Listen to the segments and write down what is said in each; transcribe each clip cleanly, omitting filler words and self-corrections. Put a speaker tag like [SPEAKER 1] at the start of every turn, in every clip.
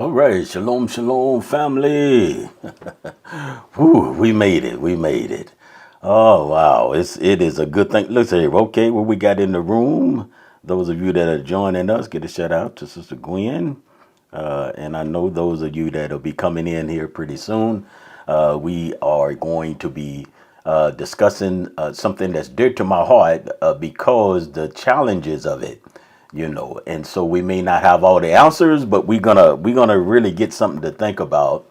[SPEAKER 1] All right, shalom, shalom, family. Whew, we made it. We made it. Oh wow, it is a good thing. Let's see. Okay, what we got in the room? Those of you that are joining us, get a shout out to Sister Gwen, and I know those of you that will be coming in here pretty soon. We are going to be discussing something that's dear to my heart because the challenges of it, and so we may not have all the answers, but we're gonna really get something to think about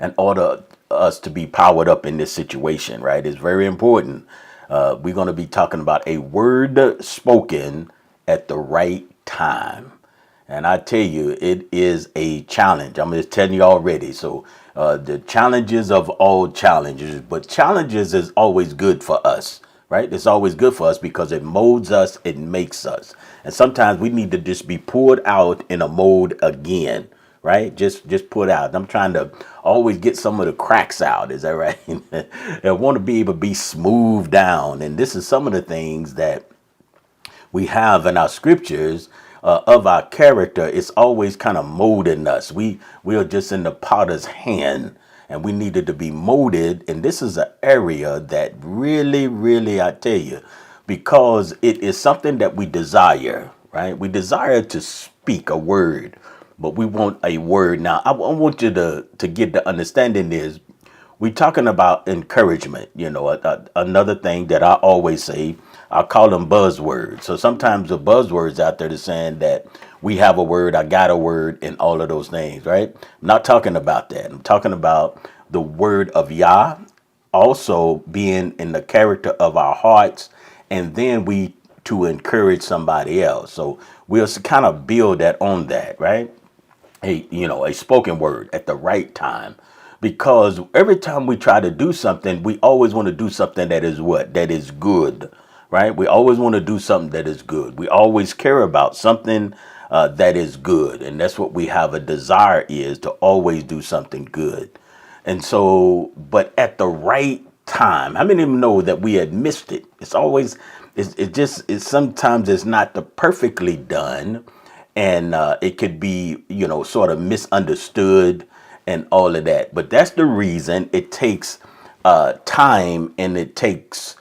[SPEAKER 1] in order us to be powered up in this situation, right? It's very important. We're going to be talking about a word spoken at the right time. And I tell you, it is a challenge. I'm just telling you already. So the challenges of all challenges, but challenges is always good for us, right? It's always good for us because it molds us, it makes us. And sometimes we need to just be poured out in a mold again, right? Just put out. I'm trying to always get some of the cracks out. Is that right? I want to be able to be smoothed down. And this is some of the things that we have in our scriptures of our character. It's always kind of molding us. We are just in the potter's hand, and we needed to be molded. And this is an area that really, I tell you, because it is something that we desire, right? We desire to speak a word, but we want a word. Now, I want you to get the understanding is we're talking about encouragement. Another thing that I always say, I call them buzzwords. So sometimes the buzzwords out there is saying that we have a word, I got a word, and all of those things, right? I'm not talking about that. I'm talking about the word of Yah, also being in the character of our hearts, and then we to encourage somebody else. So we'll kind of build that on that, right? A spoken word at the right time, because every time we try to do something, we always want to do something that is what? That is good, right? We always want to do something that is good. We always care about something that is good. And that's what we have a desire is to always do something good. And so, but at the right time, how many of them know that we had missed it? It's always, it's sometimes it's not the perfectly done, and it could be, sort of misunderstood and all of that. But that's the reason it takes time, and it takes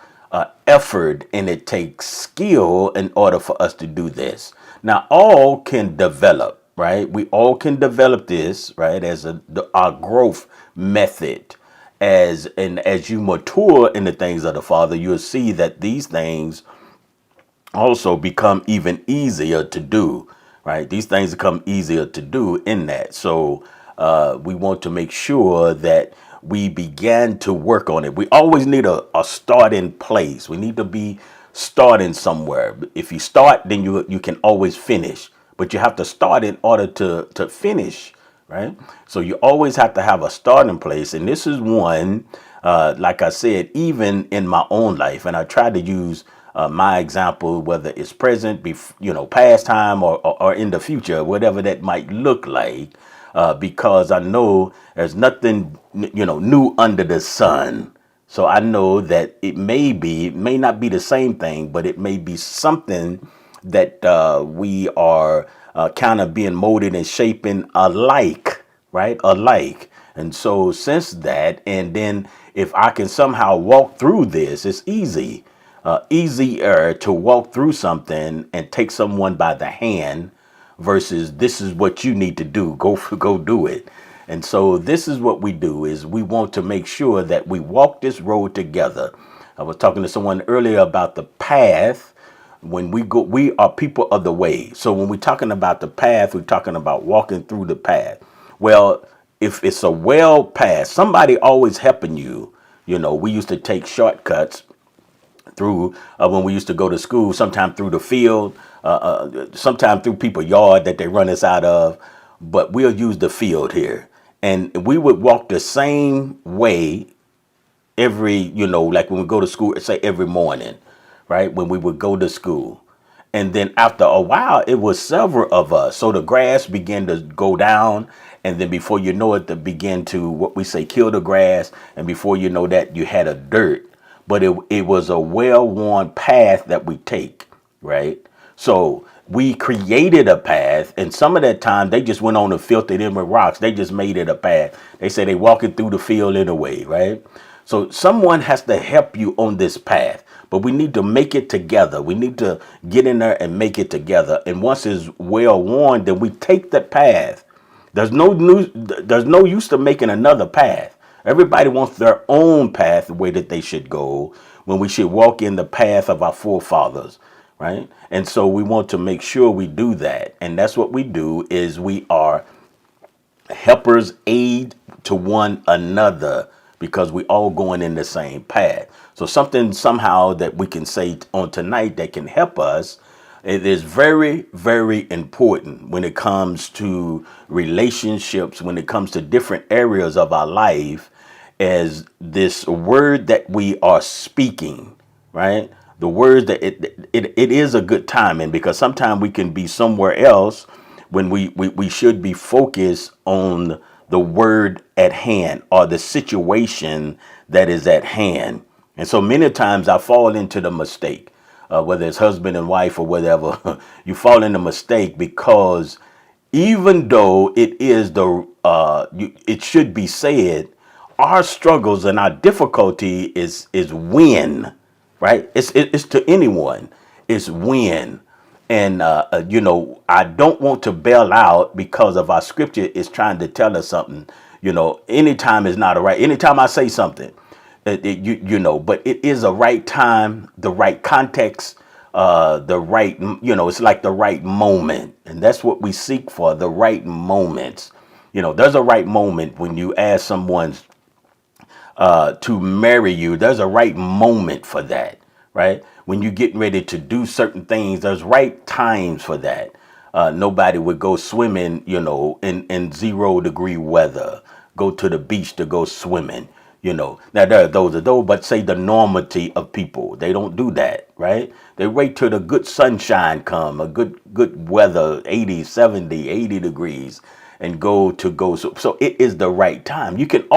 [SPEAKER 1] effort, and it takes skill in order for us to do this. Now, all can develop, right? We all can develop this, right, as our growth method. As you mature in the things of the Father, you'll see that these things also become even easier to do, right? These things become easier to do in that. So we want to make sure that we began to work on it. We always need a starting place. We need to be starting somewhere. If you start, then you can always finish, but you have to start in order to finish, right? So you always have to have a starting place, and this is one, like I said, even in my own life, and I try to use my example, whether it's present, past time, or in the future, whatever that might look like, because I know there's nothing, new under the sun. So I know that it may not be the same thing, but it may be something that we are kind of being molded and shaping alike, right? Alike. And so since that, and then if I can somehow walk through this, it's easier to walk through something and take someone by the hand versus this is what you need to do. Go do it. And so this is what we do is we want to make sure that we walk this road together. I was talking to someone earlier about the path. When we go, we are people of the way. So when we're talking about the path, we're talking about walking through the path. Well, if it's a well path, somebody always helping you. We used to take shortcuts through when we used to go to school, sometime through the field, sometime through people's yard that they run us out of. But we'll use the field here. And we would walk the same way like when we go to school, say every morning, right? When we would go to school. And then after a while, it was several of us. So the grass began to go down. And then before you know it, they begin to, what we say, kill the grass. And before you know that, you had a dirt. But it was a well-worn path that we take, right? So we created a path, and some of that time they just went on and filled it in with rocks. They just made it a path. They say they walking through the field anyway, right? So someone has to help you on this path, but we need to make it together. We need to get in there and make it together. And once it's well worn, then we take the path. There's no use to making another path. Everybody wants their own path, the way that they should go, when we should walk in the path of our forefathers, right? And so we want to make sure we do that. And that's what we do is we are helpers, aid to one another, because we all going in the same path. So something somehow that we can say on tonight that can help us. It is very, very important when it comes to relationships, when it comes to different areas of our life, as this word that we are speaking, right? The words that it is a good timing, because sometimes we can be somewhere else when we should be focused on the word at hand or the situation that is at hand. And so many times I fall into the mistake. Whether it's husband and wife or whatever, you fall into mistake because even though it is it should be said, our struggles and our difficulty is when, right? It's to anyone. It's when, and I don't want to bail out because of our scripture is trying to tell us something. Anytime is not a right. Anytime I say something. But it is a right time, the right context, the right, it's like the right moment. And that's what we seek for, the right moments. There's a right moment when you ask someone to marry you. There's a right moment for that, right? When you're getting ready to do certain things, there's right times for that. Nobody would go swimming, in 0-degree weather, go to the beach to go swimming. Now there are those, but say the normality of people, they don't do that, right? They wait till the good sunshine come, a good weather, 80, 70, 80 degrees, and go. So it is the right time. You could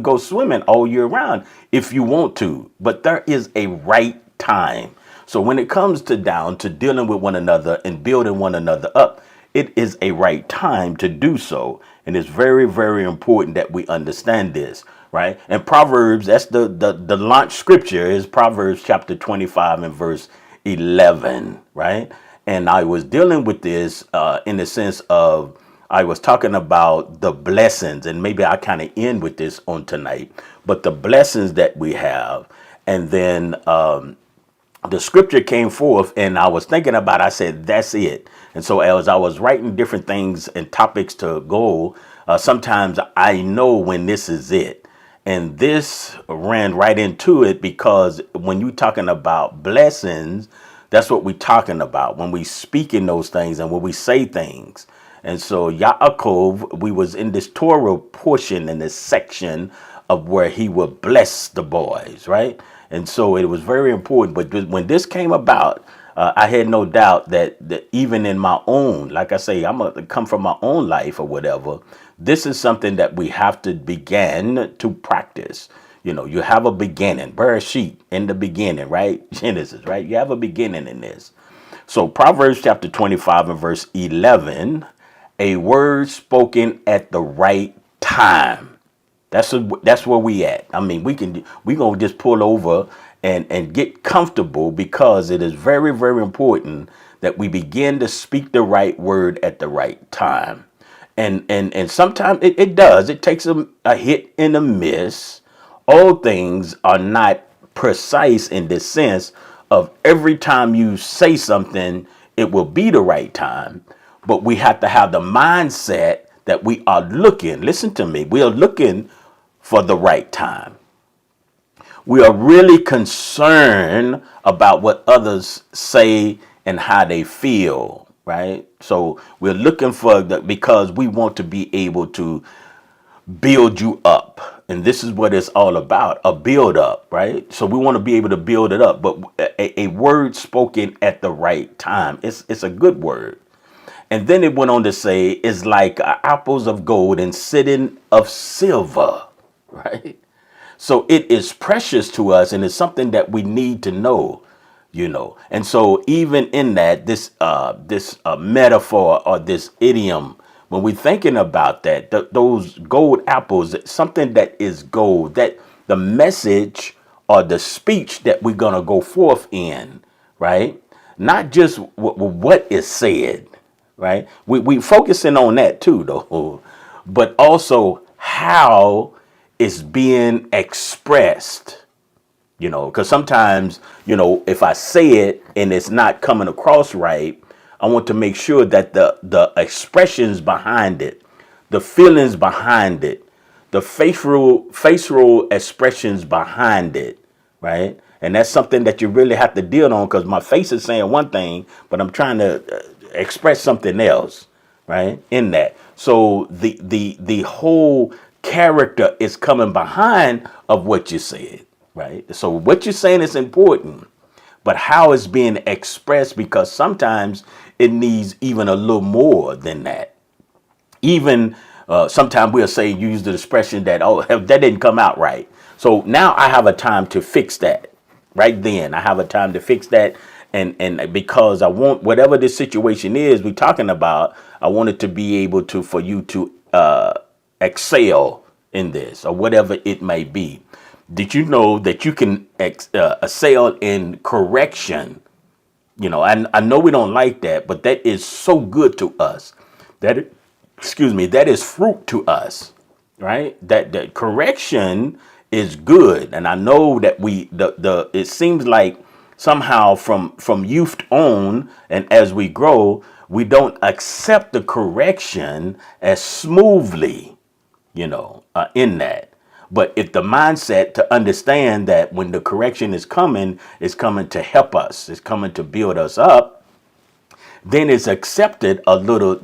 [SPEAKER 1] go swimming all year round if you want to, but there is a right time. So when it comes down to dealing with one another and building one another up, it is a right time to do so. And it's very, very important that we understand this. Right. And Proverbs, that's the launch scripture is Proverbs chapter 25 and verse 11. Right. And I was dealing with this in the sense of I was talking about the blessings, and maybe I kind of end with this on tonight, but the blessings that we have. And then the scripture came forth and I was thinking about, I said, that's it. And so as I was writing different things and topics to go, sometimes I know when this is it. And this ran right into it because when you're talking about blessings, that's what we're talking about when we speak in those things and when we say things. And so Yaakov, we was in this Torah portion in this section of where he would bless the boys, right? And so it was very important. But when this came about, I had no doubt that even in my own, like I say, I'm gonna come from my own life or whatever. This is something that we have to begin to practice. You know, you have a beginning, Bereshit, in the beginning, right? Genesis, right? You have a beginning in this. So Proverbs chapter 25 and verse 11, a word spoken at the right time. That's where we at. I mean, we gonna just pull over and get comfortable because it is very, very important that we begin to speak the right word at the right time. And sometimes it does. It takes a hit and a miss. All things are not precise in the sense of every time you say something, it will be the right time. But we have to have the mindset that we are looking. Listen to me. We are looking for the right time. We are really concerned about what others say and how they feel, right? So we're looking for because we want to be able to build you up. And this is what it's all about, a build up, right? So we want to be able to build it up, but a word spoken at the right time. It's a good word. And then it went on to say, it's like apples of gold and sitting of silver, right? So it is precious to us and it's something that we need to know, you know. And so even in that, this metaphor or this idiom, when we're thinking about that, those gold apples, something that is gold, that the message or the speech that we're going to go forth in, right? Not just what is said, right? We focusing on that too, though, but also how it's being expressed, you know, because sometimes, you know, if I say it and it's not coming across right, I want to make sure that the expressions behind it, the feelings behind it, the facial expressions behind it, right? And that's something that you really have to deal on because my face is saying one thing, but I'm trying to express something else, right? In that. So the whole character is coming behind of what you said, right? So what you're saying is important, but how it's being expressed, because sometimes it needs even a little more than that. Even sometimes we'll say, use the expression that, oh, that didn't come out right. So now I have a time to fix that. Right then, I have a time to fix that. And because I want whatever this situation is we're talking about, I want it to be able to, for you to excel in this or whatever it may be. Did you know that you can excel in correction? You know, I know we don't like that, but that is so good to us. That is fruit to us, right? That correction is good. And I know that it seems like somehow from youth on and as we grow, we don't accept the correction as smoothly, you know, in that. But if the mindset to understand that when the correction is coming, it's coming to help us, it's coming to build us up, then it's accepted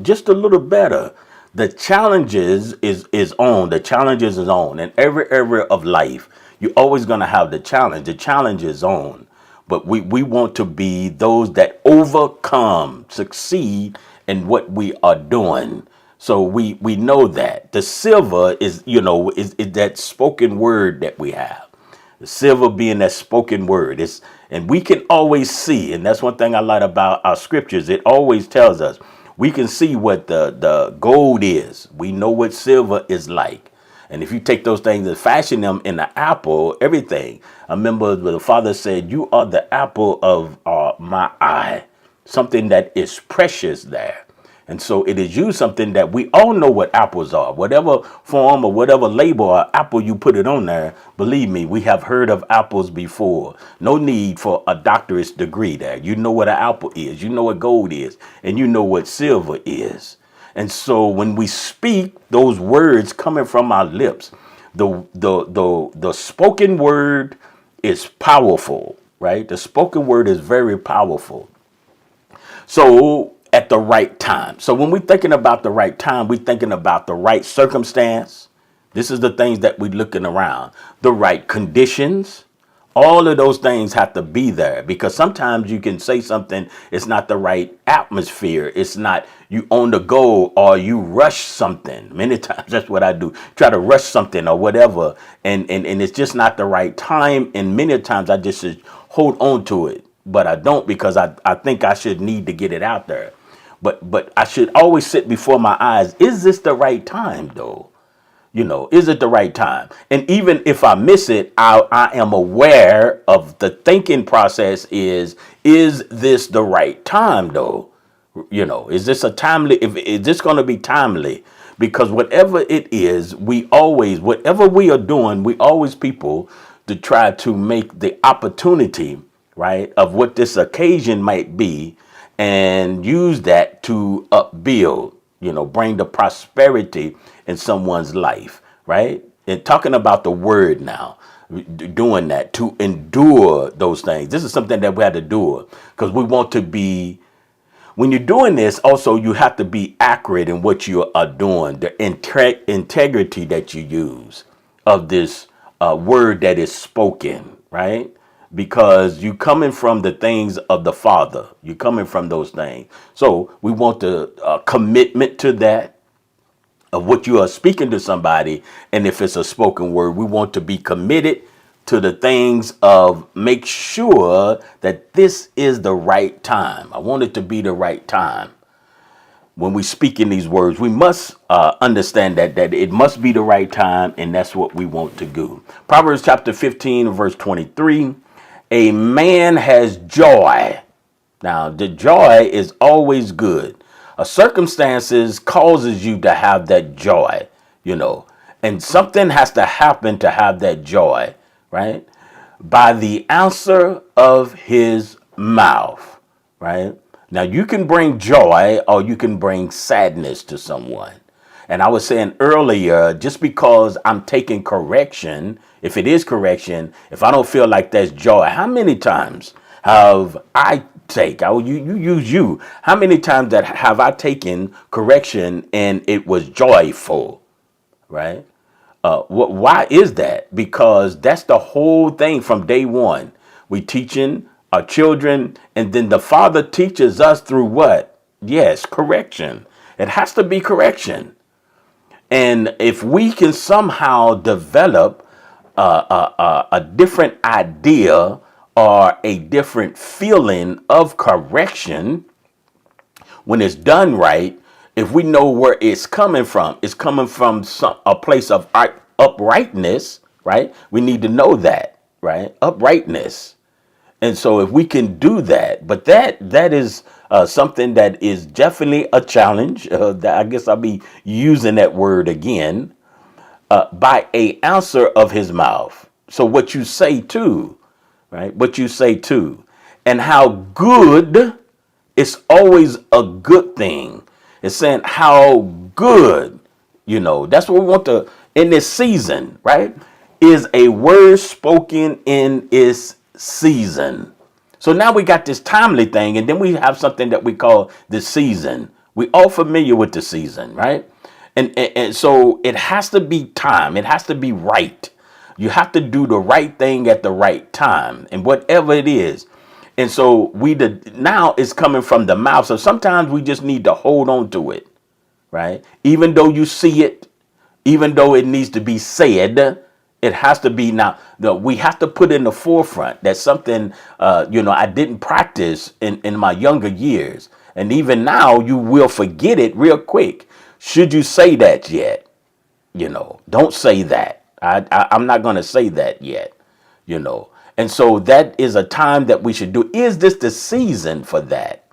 [SPEAKER 1] just a little better. The challenges is on. The challenges is on. In every area of life, you're always going to have the challenge. The challenge is on. But we want to be those that overcome, succeed in what we are doing. So we know that the silver is, you know, is that spoken word that we have. The silver being that spoken word. And we can always see, and that's one thing I like about our scriptures. It always tells us we can see what the gold is. We know what silver is like. And if you take those things and fashion them in the apple, everything. I remember the Father said, you are the apple of my eye. Something that is precious there. And so it is used something that we all know what apples are. Whatever form or whatever label or apple you put it on there, believe me, we have heard of apples before. No need for a doctorate degree there. You know what an apple is. You know what gold is. And you know what silver is. And so when we speak those words coming from our lips, The spoken word is powerful, right? The spoken word is very powerful. So at the right time. So when we're thinking about the right time, we're thinking about the right circumstance. This is the things that we're looking around. The right conditions. All of those things have to be there, because sometimes you can say something, it's not the right atmosphere. It's not, you on the go, or you rush something. Many times that's what I do. Try to rush something or whatever. And it's just not the right time. And many times I just should hold on to it. But I don't, because I think I should need to get it out there. But I should always sit before my eyes. Is this the right time though? Is it the right time? And even if I miss it, I am aware of the thinking process is this the right time though? Is this a timely, is this going to be timely? Because whatever it is, whatever we are doing, we always people to try to make the opportunity, right, of what this occasion might be, and use that to upbuild, bring the prosperity in someone's life, right? And talking about the word now, doing that to endure those things. This is something that we had to do, because we want to be, when you're doing this, also you have to be accurate in what you are doing, the integrity that you use of this word that is spoken, right? Because you coming from the things of the Father, you coming from those things. So we want the commitment to that, of what you are speaking to somebody. And if it's a spoken word, we want to be committed to the things of make sure that this is the right time. I want it to be the right time. When we speak in these words, we must understand that it must be the right time, and that's what we want to do. Proverbs chapter 15, verse 23, a man has joy. Now, the joy is always good. A circumstances causes you to have that joy, and something has to happen to have that joy, right? By the answer of his mouth, right? Now you can bring joy or you can bring sadness to someone. And I was saying earlier, just because I'm taking correction, if it is correction, if I don't feel like there's joy, how many times have I how many times that have I taken correction and it was joyful, right? Why is that? Because that's the whole thing from day one. We teaching our children, and then the Father teaches us through what? Yes, correction. It has to be correction. And if we can somehow develop a different idea or a different feeling of correction when it's done right, if we know where it's coming from a place of uprightness, right? We need to know that, right? Uprightness. And so if we can do that, but that is something that is definitely a challenge. That I guess I'll be using that word again, by a answer of his mouth. So what you say too, right? What you say too, and how good, it's always a good thing. It's saying how good, that's what we want to, in this season, right? Is a word spoken in its season. So now we got this timely thing, and then we have something that we call the season. We all familiar with the season, right? And so it has to be time. It has to be right. You have to do the right thing at the right time, and whatever it is. And so now it's coming from the mouth. So sometimes we just need to hold on to it, right? Even though you see it, even though it needs to be said, it has to be now. We have to put in the forefront. That's something, I didn't practice in my younger years. And even now you will forget it real quick. Should you say that yet? Don't say that. I'm not going to say that yet, And so that is a time that we should do. Is this the season for that?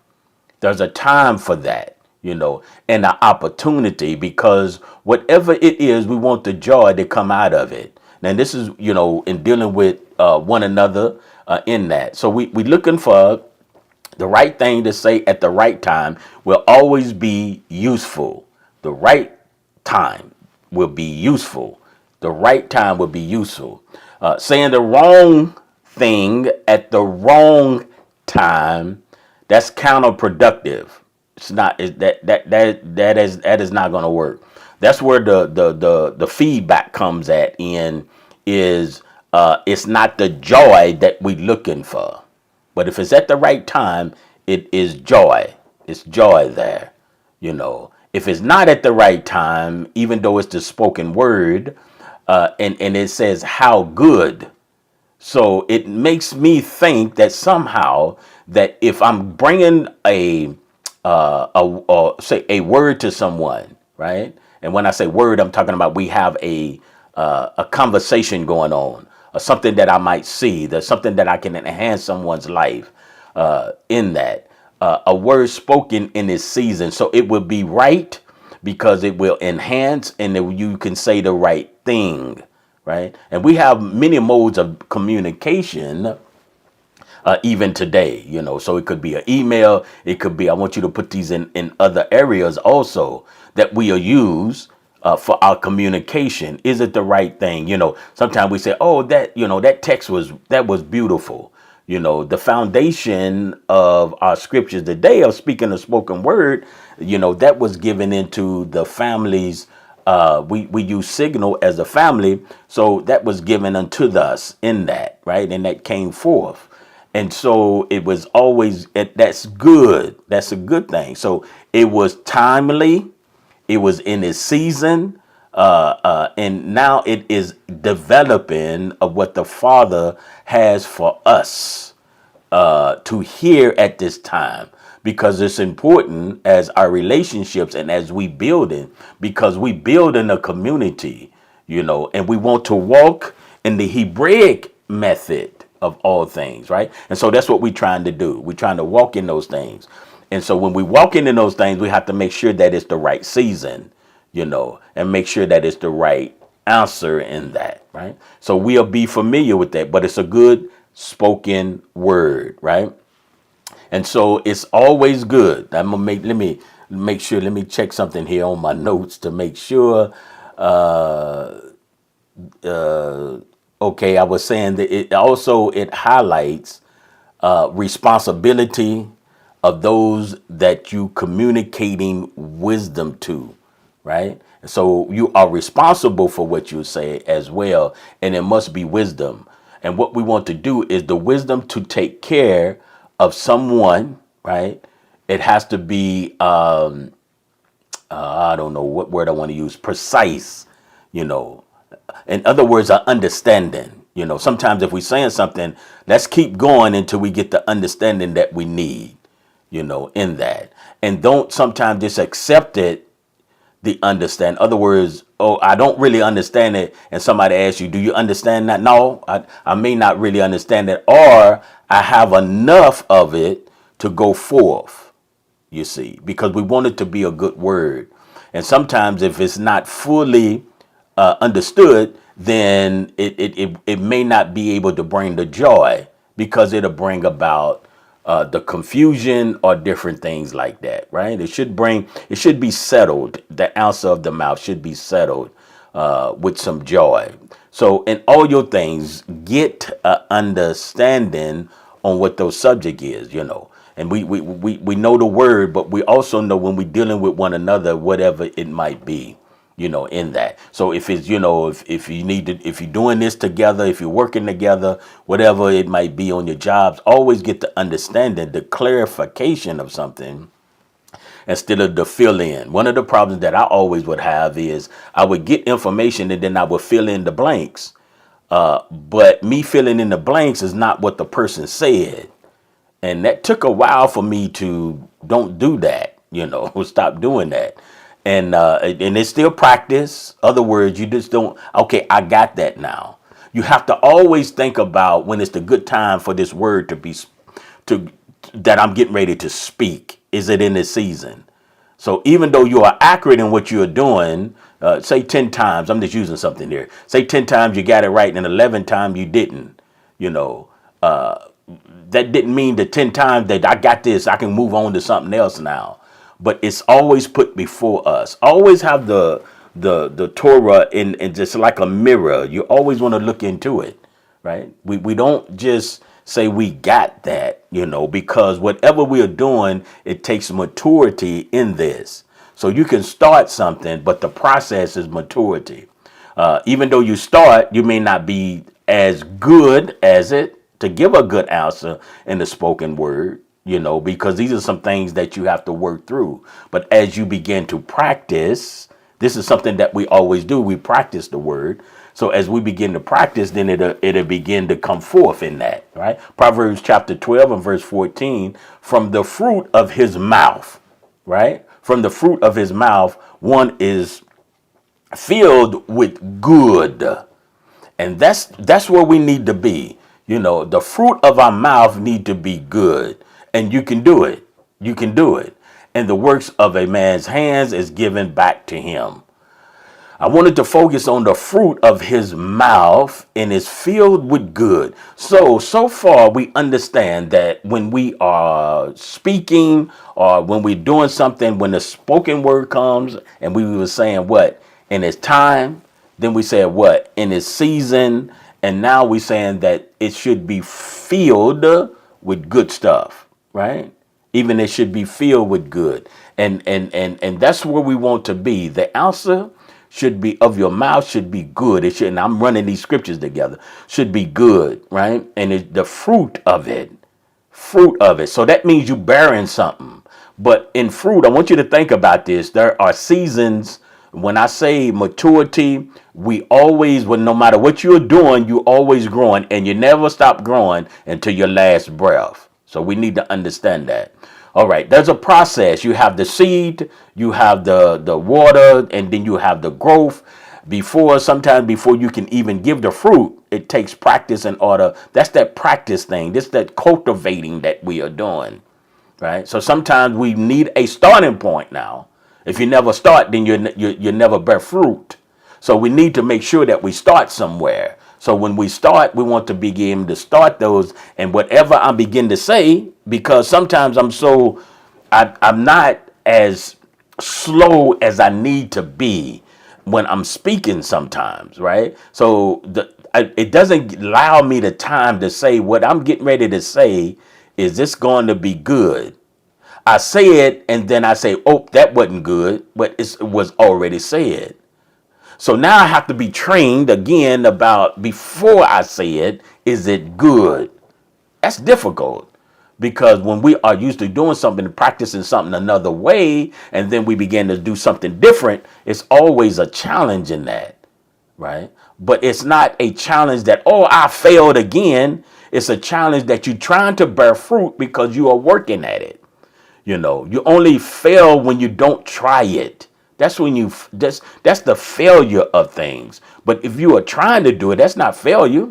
[SPEAKER 1] There's a time for that, and an opportunity, because whatever it is, we want the joy to come out of it. And this is, in dealing with one another in that. So we looking for the right thing to say at the right time will always be useful. The right time will be useful. The right time would be useful. Saying the wrong thing at the wrong time, that's counterproductive. It's not that is not going to work. That's where the feedback comes at in is it's not the joy that we're looking for. But if it's at the right time, it is joy. It's joy there. If it's not at the right time, even though it's the spoken word, and it says how good. So it makes me think that somehow that if I'm bringing say a word to someone, right? And when I say word, I'm talking about we have a conversation going on, or something that I might see. There's something that I can enhance someone's life in that. A word spoken in this season. So it will be right because it will enhance and you can say the right thing, right? And we have many modes of communication even today, so it could be an email. It could be, I want you to put these in other areas also that we'll use for our communication. Is it the right thing? Sometimes we say, oh, that text was beautiful. The foundation of our scriptures today of speaking a spoken word, that was given into the families. We use Signal as a family. So that was given unto us in that, right? And that came forth. And so it was always, that's good. That's a good thing. So it was timely. It was in its season. And now it is developing of what the Father has for us to hear at this time, because it's important as our relationships and as we building, because we build in a community, and we want to walk in the Hebraic method of all things, right? And so that's what we're trying to do. We're trying to walk in those things. And so when we walk in those things, we have to make sure that it's the right season, and make sure that it's the right answer in that, right? So we'll be familiar with that, but it's a good spoken word, right? And so it's always good. Let me make sure, let me check something here on my notes to make sure. Okay, I was saying that it highlights responsibility of those that you communicating wisdom to, right? So you are responsible for what you say as well, and it must be wisdom. And what we want to do is the wisdom to take care of someone, right? It has to be, I don't know what word I want to use, precise, in other words, our understanding. Sometimes if we're saying something, let's keep going until we get the understanding that we need, in that. And don't sometimes just accept it, the understand. In other words, oh, I don't really understand it. And somebody asks you, do you understand that? No, I may not really understand it, or I have enough of it to go forth, you see, because we want it to be a good word. And sometimes if it's not fully understood, then it may not be able to bring the joy, because it'll bring about the confusion or different things like that, right? It should be settled. The answer of the mouth should be settled with some joy. So in all your things, get an understanding on what those subject is, And we know the word, but we also know when we're dealing with one another, whatever it might be, in that. So if it's, if you need to, if you're doing this together, if you're working together, whatever it might be on your jobs, always get the understanding, the clarification of something instead of the fill in. One of the problems that I always would have is I would get information and then I would fill in the blanks. But me filling in the blanks is not what the person said. And that took a while for me to don't do that, stop doing that. And it's still practice. Other words, you just don't, okay, I got that now. You have to always think about when it's the good time for this word that I'm getting ready to speak. Is it in this season? So even though you are accurate in what you're doing, say 10 times, I'm just using something there. Say 10 times you got it right and 11 times you didn't, that didn't mean the 10 times that I got this, I can move on to something else now. But it's always put before us. Always have the the Torah in just like a mirror. You always want to look into it, right? We don't just say we got that, because whatever we are doing, it takes maturity in this. So you can start something, but the process is maturity. Even though you start, you may not be as good as it to give a good answer in the spoken word, because these are some things that you have to work through. But as you begin to practice, this is something that we always do. We practice the word. So as we begin to practice, then it'll begin to come forth in that, right? Proverbs chapter 12 and verse 14, from the fruit of his mouth, right? From the fruit of his mouth, one is filled with good. And that's where we need to be. The fruit of our mouth need to be good. And you can do it. You can do it. And the works of a man's hands is given back to him. I wanted to focus on the fruit of his mouth and is filled with good. So far we understand that when we are speaking or when we're doing something, when the spoken word comes and we were saying what? In its time, then we said what? In its season. And now we're saying that it should be filled with good stuff, right? Even it should be filled with good. And that's where we want to be. The answer should be of your mouth should be good. It should, and I'm running these scriptures together, should be good, right? And it's the fruit of it. So that means you bearing something. But in fruit, I want you to think about this. There are seasons. When I say maturity, we always, when no matter what you're doing, you always growing, and you never stop growing until your last breath. So we need to understand that. All right, there's a process. You have the seed, you have the water, and then you have the growth. Sometimes before you can even give the fruit, it takes practice in order. That's that practice thing. This that cultivating that we are doing, right? So sometimes we need a starting point now. If you never start, then you never bear fruit. So we need to make sure that we start somewhere. So when we start, we want to begin to start those. And whatever I begin to say, because sometimes I'm not as slow as I need to be when I'm speaking sometimes, right? So it doesn't allow me the time to say what I'm getting ready to say. Is this going to be good? I say it and then I say, oh, that wasn't good, but it was already said. So now I have to be trained again about before I say it, is it good? That's difficult because when we are used to doing something, practicing something another way, and then we begin to do something different, it's always a challenge in that, right? But it's not a challenge that, oh, I failed again. It's a challenge that you're trying to bear fruit because you are working at it. You only fail when you don't try it. That's when that's the failure of things. But if you are trying to do it, that's not failure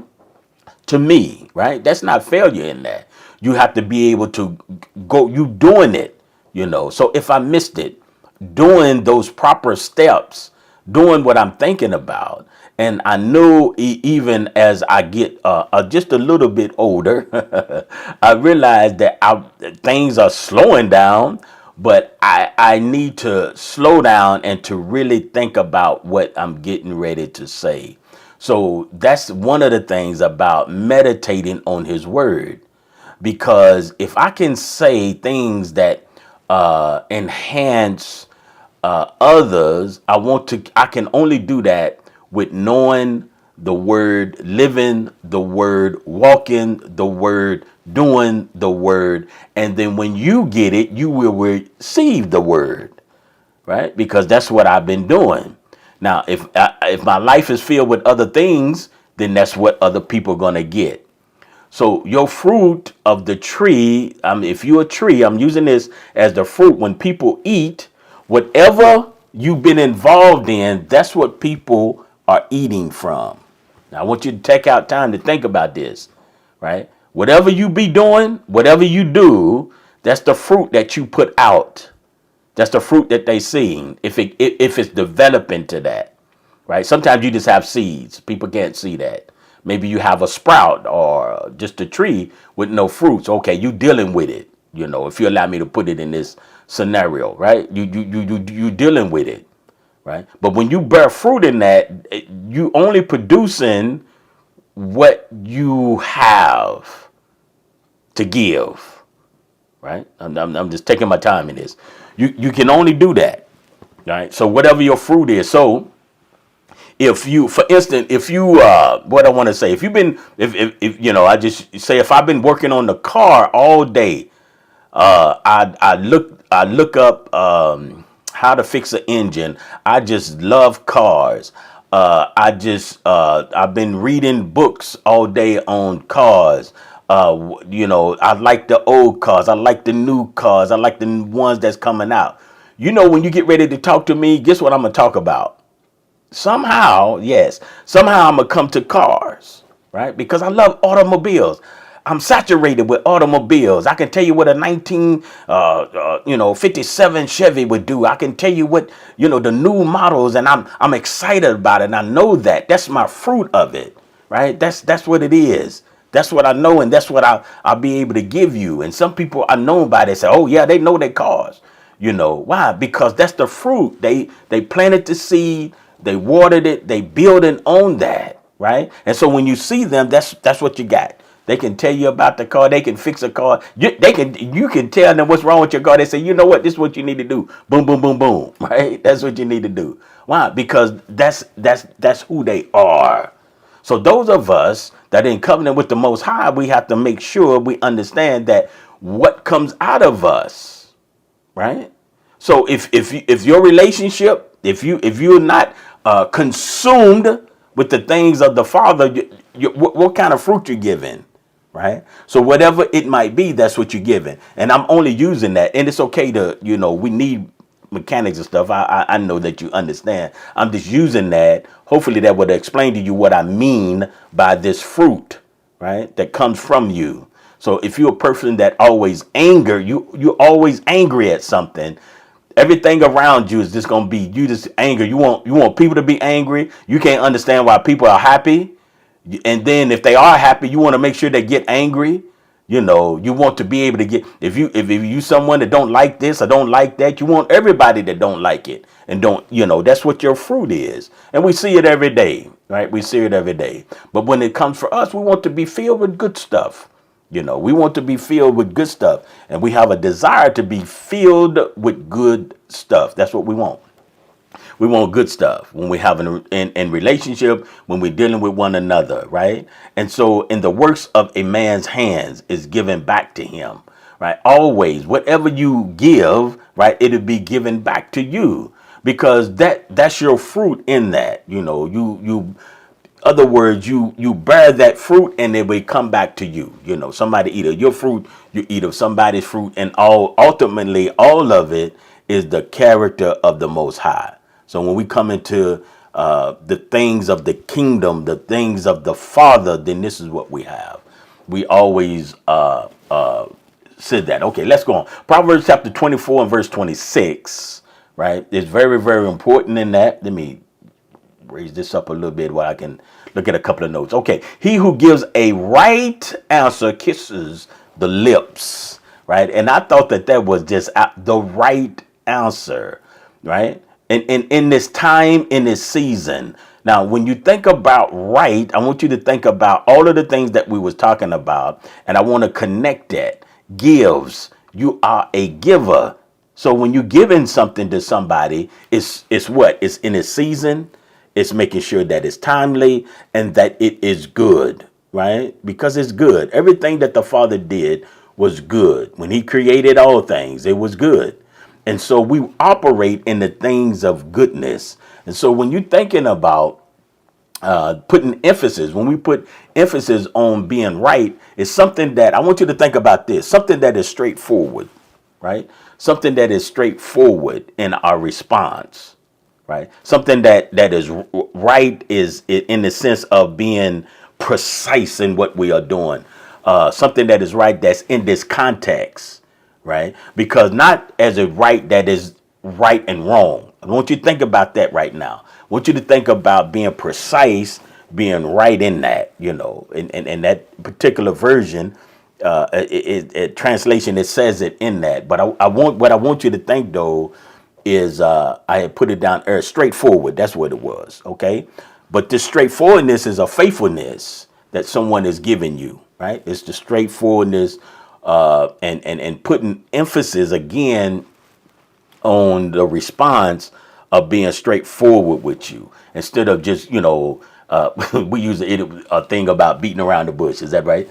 [SPEAKER 1] to me, right? That's not failure in that. You have to be able to go, you doing it, So if I missed it, doing those proper steps, doing what I'm thinking about. And I know even as I get just a little bit older, I realize that things are slowing down, but I need to slow down and to really think about what I'm getting ready to say. So that's one of the things about meditating on his word, because if I can say things that enhance others, I can only do that with knowing the word, living the word, walking the word, doing the word. And then when you get it, you will receive the word, right? Because that's what I've been doing. Now, if my life is filled with other things, then that's what other people are going to get. So your fruit of the tree, if you're a tree, I'm using this as the fruit. When people eat, whatever you've been involved in, that's what people are eating from. Now, I want you to take out time to think about this, right? Whatever you be doing, whatever you do, that's the fruit that you put out. That's the fruit that they see. If it's developing to that, right? Sometimes you just have seeds. People can't see that. Maybe you have a sprout or just a tree with no fruits. Okay, you dealing with it. If you allow me to put it in this scenario, right? You dealing with it. right? But when you bear fruit in that, you only producing what you have to give, right? I'm just taking my time in this. You can only do that, right? So whatever your fruit is. So if you, for instance, if you, what I want to say, if you've been, if you know, I just say, if I've been working on the car all day, I look up how to fix an engine. I just love cars. I've been reading books all day on cars. You know, I like the old cars. I like the new cars. I like the ones that's coming out. You know, when you get ready to talk to me, guess what I'm gonna talk about? Somehow, yes, somehow I'm gonna come to cars, right? Because I love automobiles. I'm saturated with automobiles. I can tell you what a 57 Chevy would do. I can tell you what, the new models, and I'm excited about it. And I know that's my fruit of it, right? That's what it is. That's what I know, and that's what I'll be able to give you. And some people are known by, they say, oh yeah, they know their cars. Why? Because that's the fruit. They planted the seed, they watered it, they building on that, right? And so when you see them, that's what you got. They can tell you about the car. They can fix a car. You can tell them what's wrong with your car. They say, you know what, this is what you need to do. Boom, boom, boom, boom. Right? That's what you need to do. Why? Because that's who they are. So those of us that are in covenant with the Most High, we have to make sure we understand that what comes out of us, right? So if your relationship, if you're not consumed with the things of the Father, what kind of fruit you're giving, right? So whatever it might be, that's what you're giving. And I'm only using that, and it's okay to, we need mechanics and stuff. I know that you understand. I'm just using that. Hopefully that would explain to you what I mean by this fruit, right? That comes from you. So if you're a person that always you're always angry at something. Everything around you is just gonna be you just anger. You want people to be angry. You can't understand why people are happy, and then if they are happy, you want to make sure they get angry. You want to be able to get if you someone that don't like this or don't like that, you want everybody that don't like it and don't that's what your fruit is, and we see it every day, right? We see it every day. But when it comes for us, we want to be filled with good stuff. We want to be filled with good stuff, and we have a desire to be filled with good stuff. That's what we want. We want good stuff when we have in relationship, when we're dealing with one another, right? And so in the works of a man's hands is given back to him, right? Always, whatever you give, right, it'll be given back to you, because that's your fruit in that, you other words, you bear that fruit and it will come back to you. Somebody eat of your fruit, you eat of somebody's fruit, and ultimately all of it is the character of the Most High. So when we come into the things of the kingdom, the things of the Father, then this is what we have. We always said that. Okay, let's go on. Proverbs chapter 24 and verse 26, right? It's very, very important in that. Let me raise this up a little bit while I can look at a couple of notes. Okay. He who gives a right answer kisses the lips, right? And I thought that was just the right answer, right? And in this time, in this season. Now, when you think about right, I want you to think about all of the things that we was talking about, and I want to connect that. Gives. You are a giver. So when you're giving something to somebody, it's what? It's in a season. It's making sure that it's timely and that it is good, right? Because it's good. Everything that the Father did was good. When he created all things, it was good. And so we operate in the things of goodness. And so when you're thinking about putting emphasis, when we put emphasis on being right, it's something that I want you to think about this, something that is straightforward, right? Something that is straightforward in our response. Right. Something that is right is in the sense of being precise in what we are doing. Something that is right that's in this context. Right. Because not as a right that is right and wrong. I want you to think about that right now. I want you to think about being precise, being right in that, in that particular version. Translation, it says it in that. But what I want you to think, though, is I had put it down there, straightforward. That's what it was. Okay. But this straightforwardness is a faithfulness that someone is giving you, right? It's the straightforwardness and putting emphasis again on the response of being straightforward with you instead of just, we use a thing about beating around the bush. Is that right?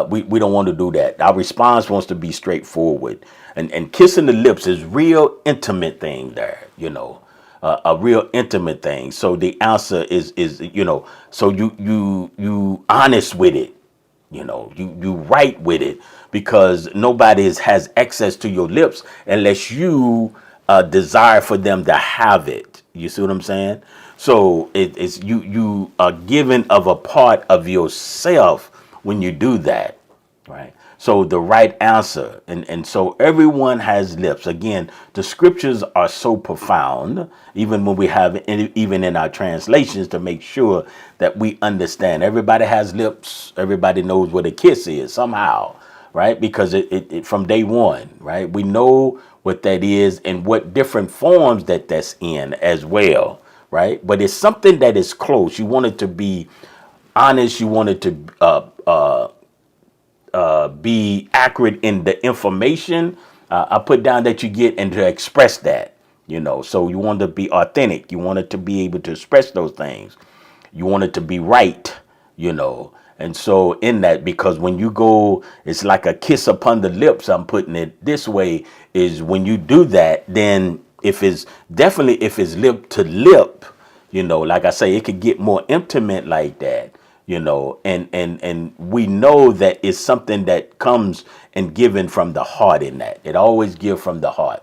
[SPEAKER 1] We don't want to do that. Our response wants to be straightforward, and kissing the lips is real intimate thing there, a real intimate thing. So the answer is, so you honest with it. You write with it because nobody has access to your lips unless you desire for them to have it. You see what I'm saying? So it's you are giving of a part of yourself when you do that, right? So the right answer, and so everyone has lips. Again, the scriptures are so profound, even when we have even in our translations, to make sure that we understand. Everybody has lips. Everybody knows what a kiss is somehow, right? Because it from day one, right? We know what that is and what different forms that's in as well, right? But it's something that is close. You want it to be honest. You want it to be accurate in the information I put down that you get and to express that, so you want to be authentic. You want it to be able to express those things. You want it to be right, and so in that, because when you go, it's like a kiss upon the lips. I'm putting it this way is when you do that, then if it's lip to lip, like I say, it could get more intimate like that, and we know that it's something that comes and given from the heart. In that, it always give from the heart.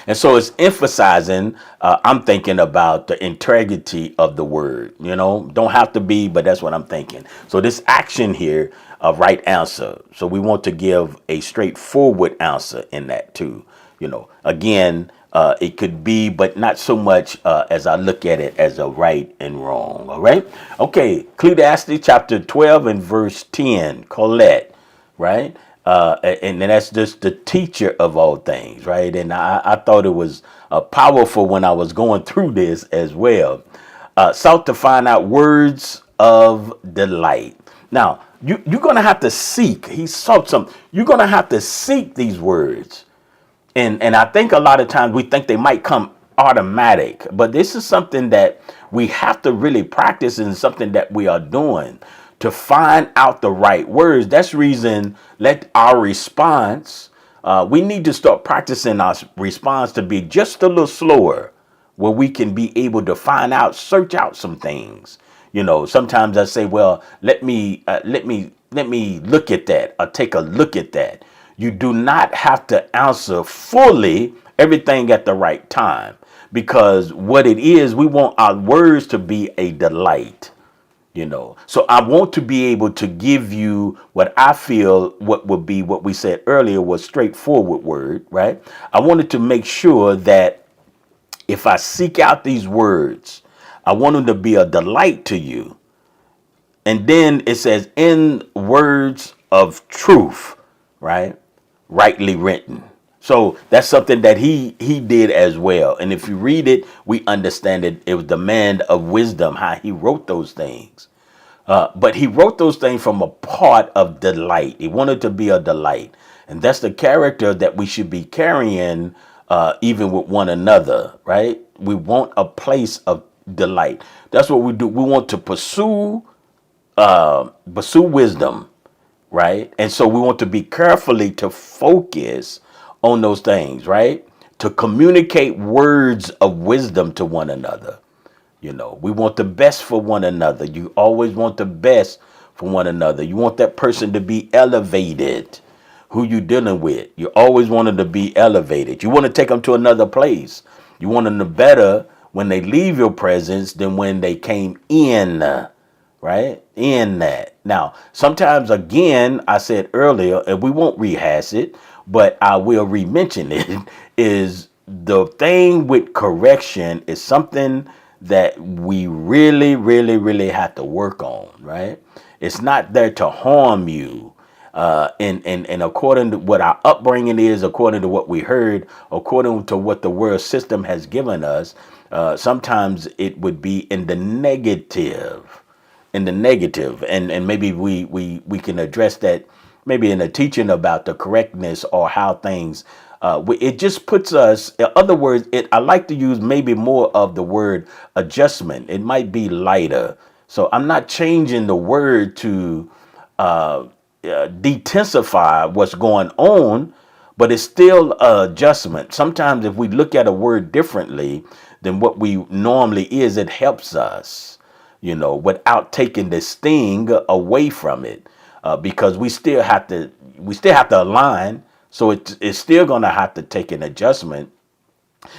[SPEAKER 1] And so it's emphasizing, I'm thinking about the integrity of the word, don't have to be, but that's what I'm thinking. So this action here, a right answer. So we want to give a straightforward answer in that too. Again, it could be, but not so much as I look at it as a right and wrong. All right. Okay. Ecclesiastes chapter 12 and verse 10, Colette, right? And that's just the teacher of all things, right? And I thought it was powerful when I was going through this as well. Sought to find out words of delight. Now, you're going to have to seek. He sought some. You're going to have to seek these words. And I think a lot of times we think they might come automatic, but this is something that we have to really practice and something that we are doing to find out the right words. That's reason let our response, we need to start practicing our response to be just a little slower where we can be able to find out, search out some things. Sometimes I say, well, let me look at that or take a look at that. You do not have to answer fully everything at the right time, because what it is, we want our words to be a delight. So I want to be able to give you what I feel what would be what we said earlier was straightforward word, right? I wanted to make sure that if I seek out these words, I want them to be a delight to you. And then it says in words of truth, right? Rightly written. So that's something that he did as well. And if you read it, we understand it was the man of wisdom, how he wrote those things. But he wrote those things from a part of delight. He wanted to be a delight. And that's the character that we should be carrying even with one another, right? We want a place of delight. That's what we do. We want to pursue wisdom, right? And so we want to be carefully to focus on those things, right? To communicate words of wisdom to one another. We want the best for one another. You always want the best for one another. You want that person to be elevated, who you dealing with. You always want them to be elevated. You want to take them to another place. You want them to better when they leave your presence than when they came in, right? In that. Now, sometimes, again, I said earlier, and we won't rehash it, but I will re-mention it, is the thing with correction is something that we really, really, really have to work on, right? It's not there to harm you. And according to what our upbringing is, according to what we heard, according to what the world system has given us, sometimes it would be in the negative, and maybe we can address that maybe in a teaching about the correctness or how things. It just puts us. In other words, I like to use maybe more of the word adjustment. It might be lighter. So I'm not changing the word to detensify what's going on, but it's still adjustment. Sometimes if we look at a word differently than what we normally is, it helps us, without taking the sting away from it, because we still have to align. So it's still going to have to take an adjustment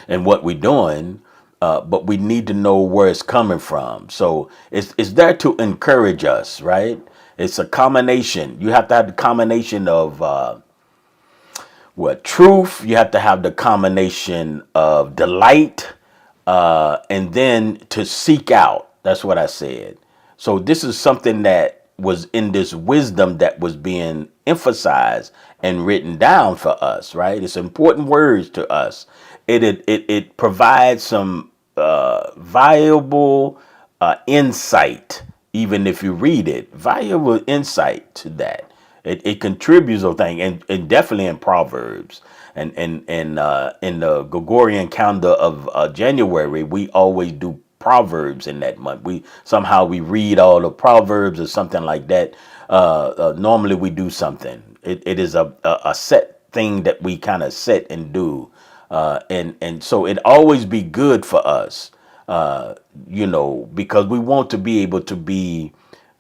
[SPEAKER 1] in what we're doing, but we need to know where it's coming from. So it's there to encourage us, right? It's a combination. You have to have the combination of truth. You have to have the combination of delight, and then to seek out. That's what I said. So this is something that was in this wisdom that was being emphasized and written down for us, right? It's important words to us. It provides some valuable insight, even if you read it, valuable insight to that. It contributes a thing, and definitely in Proverbs, and in the Gregorian calendar of January, we always do Proverbs in that month. We read all the Proverbs or something like that. Normally we do something. It is a set thing that we kind of set and do, and so it always be good for us, because we want to be able to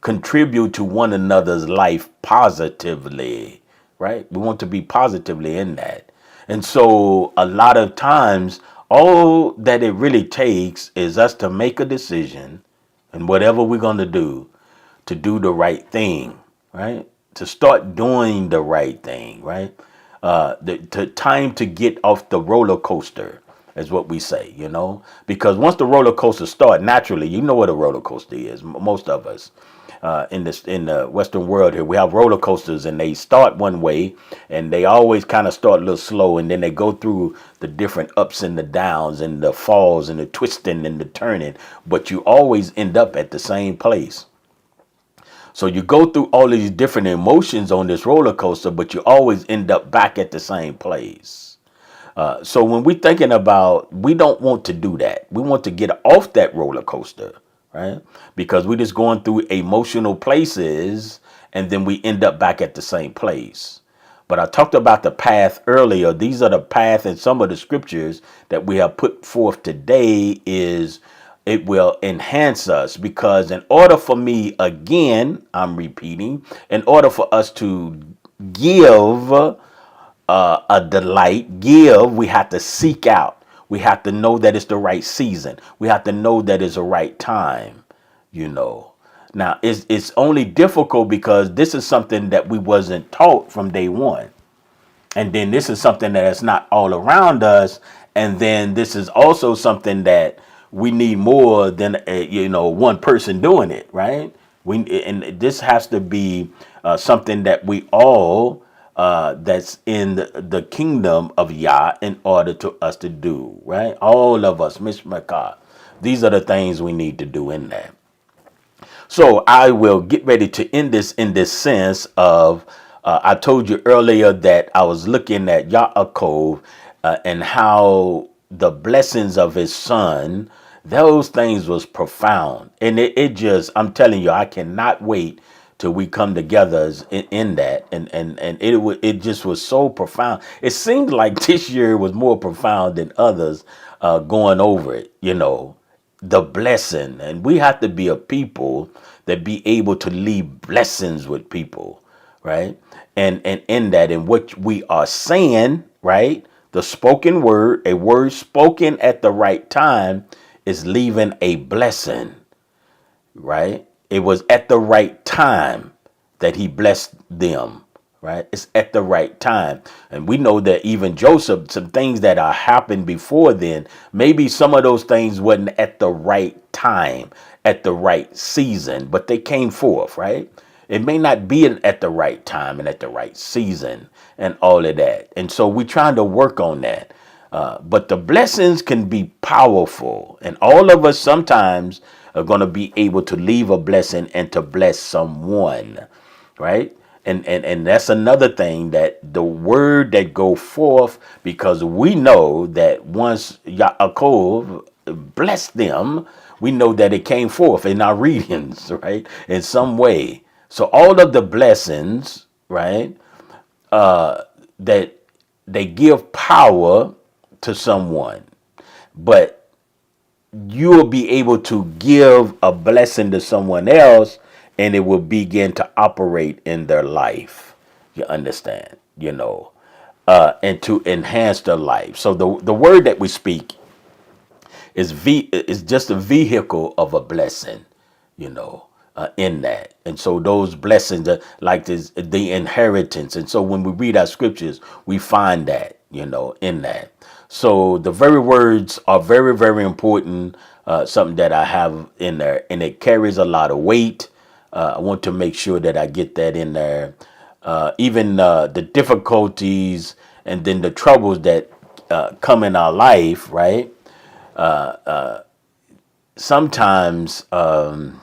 [SPEAKER 1] contribute to one another's life positively, right? We want to be positively in that. And so a lot of times, all that it really takes is us to make a decision, and whatever we're going to do the right thing, right? To start doing the right thing, right? The time to get off the roller coaster is what we say, because once the roller coaster start, naturally, you know what a roller coaster is. Most of us, in the Western world here, we have roller coasters, and they start one way, and they always kind of start a little slow, and then they go through the different ups and the downs and the falls and the twisting and the turning, but you always end up at the same place. So you go through all these different emotions on this roller coaster, but you always end up back at the same place. So when we're thinking about, we don't want to do that. We want to get off that roller coaster, right? Because we're just going through emotional places, and then we end up back at the same place. But I talked about the path earlier. These are the path, and some of the scriptures that we have put forth today is it will enhance us, because in order for me, again, I'm repeating, in order for us to give a delight, we have to seek out. We have to know that it's the right season. We have to know that it's the right time, Now, it's only difficult because this is something that we wasn't taught from day one. And then this is something that is not all around us. And then this is also something that we need more than one person doing it, right? And this has to be something that we all that's in the kingdom of Yah in order to us to do, right? All of us, Mishmakah. These are the things we need to do in that. So I will get ready to end this in this sense of, I told you earlier that I was looking at Yaakov and how the blessings of his son, those things was profound. And it just, I'm telling you, I cannot wait till we come together in that. And it just was so profound. It seemed like this year was more profound than others going over it, the blessing. And we have to be a people that be able to leave blessings with people, right? And in that, in what we are saying, right? The spoken word, a word spoken at the right time, is leaving a blessing, right? It was at the right time that he blessed them, right? It's at the right time. And we know that even Joseph, some things that are happened before then, maybe some of those things wasn't at the right time, at the right season, but they came forth, right? It may not be at the right time and at the right season and all of that. And so we're trying to work on that. But the blessings can be powerful. And all of us sometimes are going to be able to leave a blessing and to bless someone, right? And that's another thing, that the word that go forth, because we know that once Yaakov blessed them, we know that it came forth in our readings, right? In some way. So all of the blessings, right, that they give power to someone, but you will be able to give a blessing to someone else, and it will begin to operate in their life. You understand? And to enhance their life. So the word that we speak is just a vehicle of a blessing, you know, in that. And so those blessings are like this, the inheritance. And so when we read our scriptures, we find that, in that. So the very words are very, very important. Something that I have in there, and it carries a lot of weight. I want to make sure that I get that in there. Even the difficulties and then the troubles that come in our life, right? Sometimes can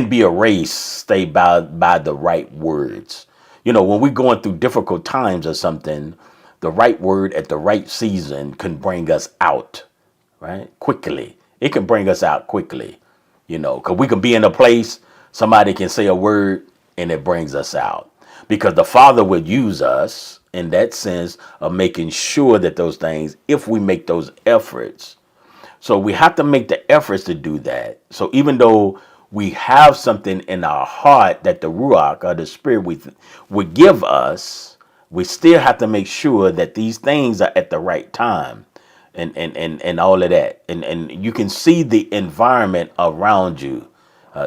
[SPEAKER 1] be erased, stay by the right words. When we're going through difficult times or something, the right word at the right season can bring us out, right? Quickly. It can bring us out quickly, because we can be in a place, somebody can say a word, and it brings us out. Because the Father would use us in that sense of making sure that those things, if we make those efforts. So we have to make the efforts to do that. So even though we have something in our heart that the Ruach, or the Spirit, would give us, we still have to make sure that these things are at the right time, and all of that. And you can see the environment around you.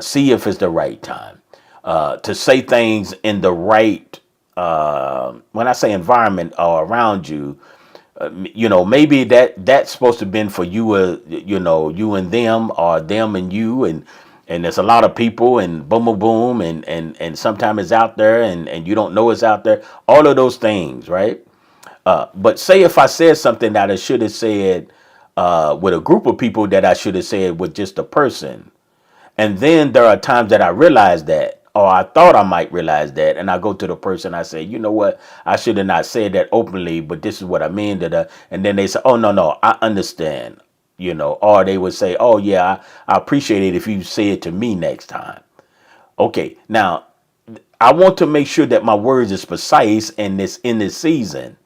[SPEAKER 1] See if it's the right time. To say things in the right, when I say environment or around you, maybe that's supposed to have been for you, you and them, or them and you, and there's a lot of people, and boom, boom, boom, and sometimes it's out there, and you don't know it's out there. All of those things, right? But say if I said something that I should have said with a group of people that I should have said with just a person. And then there are times that I realize that, or I thought I might realize that, and I go to the person, I say, you know what, I should have not said that openly, but this is what I mean. And then they say, oh, no, I understand, or they would say, oh, yeah, I appreciate it if you say it to me next time. Okay, now, I want to make sure that my words is precise in this season,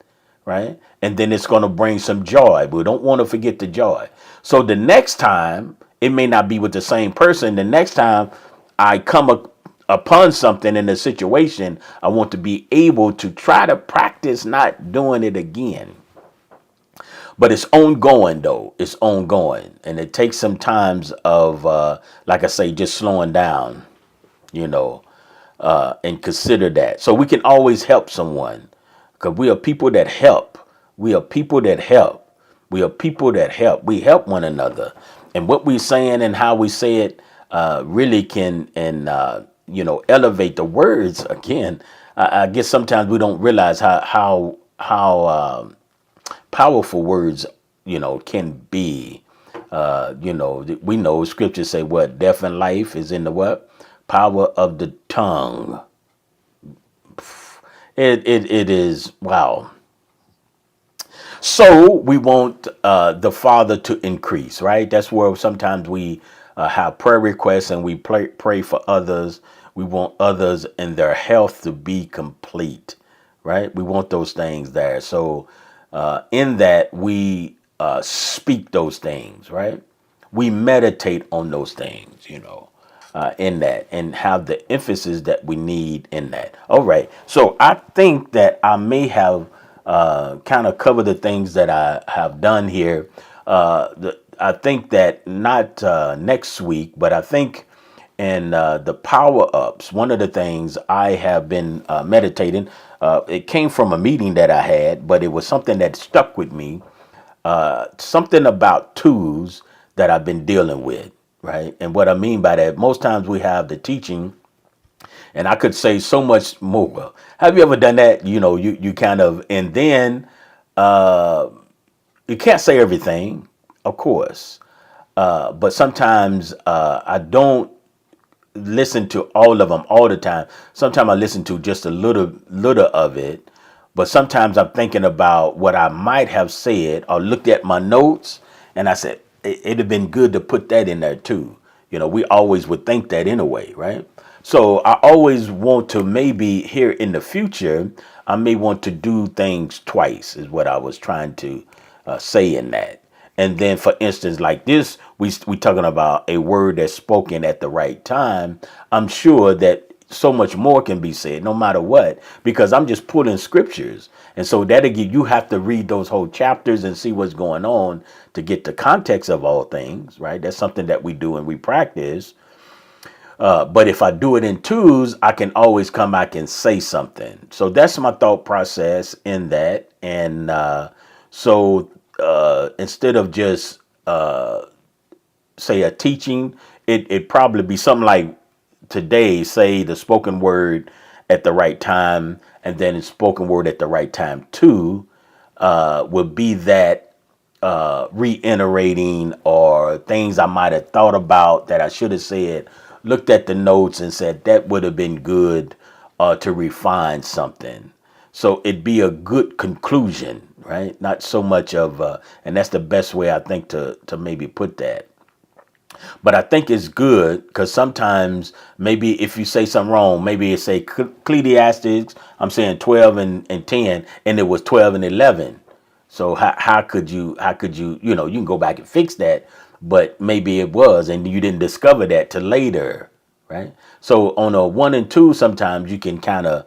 [SPEAKER 1] right? And then it's going to bring some joy. We don't want to forget the joy. So the next time, it may not be with the same person. The next time I come upon something in a situation, I want to be able to try to practice not doing it again. But it's ongoing, though. It's ongoing. And it takes some times of, like I say, just slowing down, and consider that. So we can always help someone, because we are people that help. We are people that help. We are people that help. We help one another. And what we're saying and how we say it really can, elevate the words again. I guess sometimes we don't realize how powerful words, can be. We know scriptures say what? Death and life is in the what? Power of the tongue. It is, wow. So we want the Father to increase, right? That's where sometimes we have prayer requests, and we pray for others. We want others and their health to be complete, right? We want those things there. So in that, we speak those things, right? We meditate on those things, in that, and have the emphasis that we need in that. All right. So I think that I may have kind of cover the things that I have done here. I think that not next week, but I think in the power ups, one of the things I have been meditating, it came from a meeting that I had, but it was something that stuck with me, something about tools that I've been dealing with. right? And what I mean by that, most times we have the teaching, and I could say so much more. Have you ever done that? You kind of, and then you can't say everything, of course, but sometimes I don't listen to all of them all the time. Sometimes I listen to just a little of it, but sometimes I'm thinking about what I might have said or looked at my notes, and I said it'd have been good to put that in there too. We always would think that anyway, right? So I always want to, maybe here in the future, I may want to do things twice, is what I was trying to say in that. And then, for instance, like this, we talking about a word that's spoken at the right time. I'm sure that so much more can be said, no matter what, because I'm just pulling scriptures, and so that again, you have to read those whole chapters and see what's going on to get the context of all things, right? That's something that we do and we practice. But if I do it in twos, I can always come back and say something. So that's my thought process in that. And instead of just say a teaching, it probably be something like today, say the spoken word at the right time, and then it's spoken word at the right time too, would be that reiterating or things I might have thought about that I should have said, looked at the notes and said that would have been good to refine something. So it'd be a good conclusion, right? Not so much of, and that's the best way I think to maybe put that. But I think it's good because sometimes maybe if you say something wrong, maybe it say Ecclesiastes, I'm saying 12 and 10, and it was 12 and 11. So how could you can go back and fix that, but maybe it was, and you didn't discover that till later, right? So on a 1 and 2, sometimes you can kind of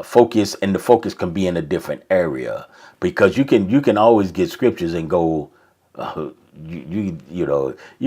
[SPEAKER 1] focus, and the focus can be in a different area, because you can always get scriptures and go, uh, you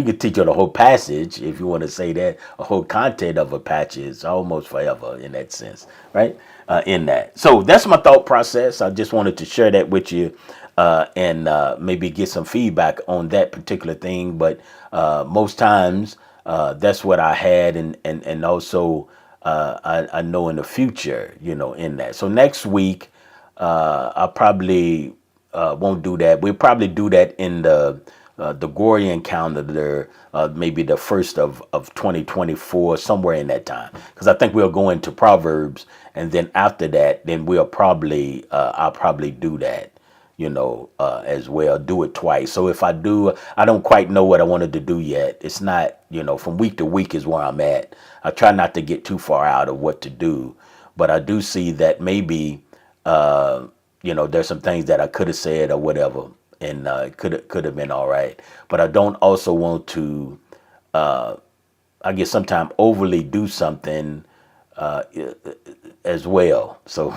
[SPEAKER 1] could teach on a whole passage, if you want to say that, a whole content of a passage is almost forever in that sense, right? In that, so that's my thought process. I just wanted to share that with you, and maybe get some feedback on that particular thing. But most times, that's what I had, and also I know in the future, in that. So next week, I probably won't do that. We'll probably do that in the Gregorian calendar, maybe the first of 2024, somewhere in that time. Because I think we'll go into Proverbs, and then after that, then I'll probably do that, as well. Do it twice. So if I do, I don't quite know what I wanted to do yet. It's not, from week to week is where I'm at. I try not to get too far out of what to do, but I do see that maybe, there's some things that I could have said or whatever, and could have been all right. But I don't also want to, I guess, sometimes overly do something uh, as well. So,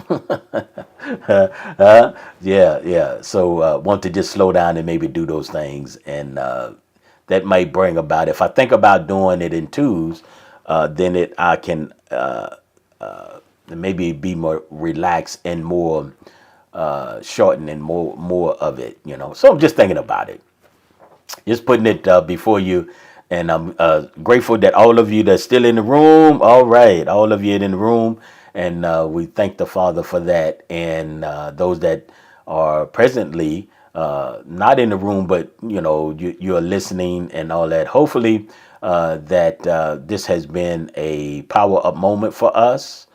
[SPEAKER 1] yeah, yeah. So want to just slow down and maybe do those things, and that might bring about. If I think about doing it in twos, then I can maybe be more relaxed and more shorten and more of it, So I'm just thinking about it, just putting it before you, and I'm grateful that all of you that's still in the room. All right, all of you in the room, and we thank the Father for that, and those that are presently not in the room, but you're listening and all that. Hopefully, that this has been a power up moment for us.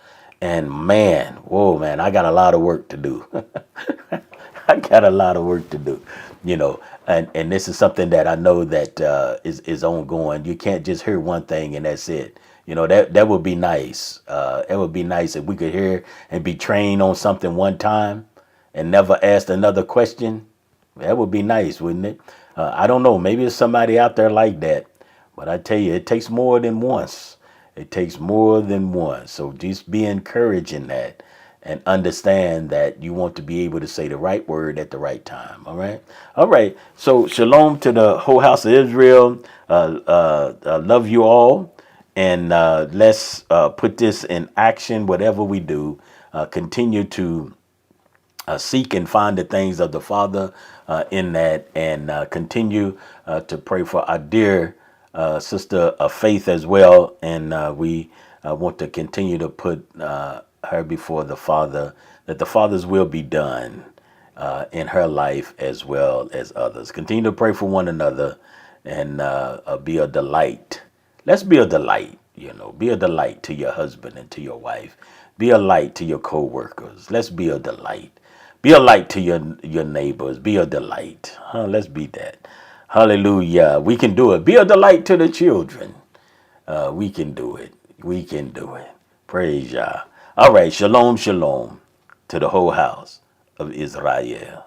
[SPEAKER 1] And man, whoa, man, I got a lot of work to do. I got a lot of work to do, and this is something that I know that is ongoing. You can't just hear one thing and that's it. That would be nice. It would be nice if we could hear and be trained on something one time and never ask another question. That would be nice, wouldn't it? I don't know. Maybe there's somebody out there like that, but I tell you, it takes more than once. It takes more than one. So just be encouraged in that, and understand that you want to be able to say the right word at the right time. All right. All right. So shalom to the whole house of Israel. Love you all. And let's put this in action, whatever we do. Continue to seek and find the things of the Father in that, and continue to pray for our dear Sister Faith as well, and we want to continue to put her before the Father, that the Father's will be done in her life as well as others. Continue to pray for one another and be a delight. Let's be a delight, be a delight to your husband and to your wife. Be a light to your co-workers. Let's be a delight. Be a light to your neighbors. Be a delight. Let's be that. Hallelujah. We can do it. Be a delight to the children. We can do it. We can do it. Praise Yah. All right. Shalom, shalom to the whole house of Israel.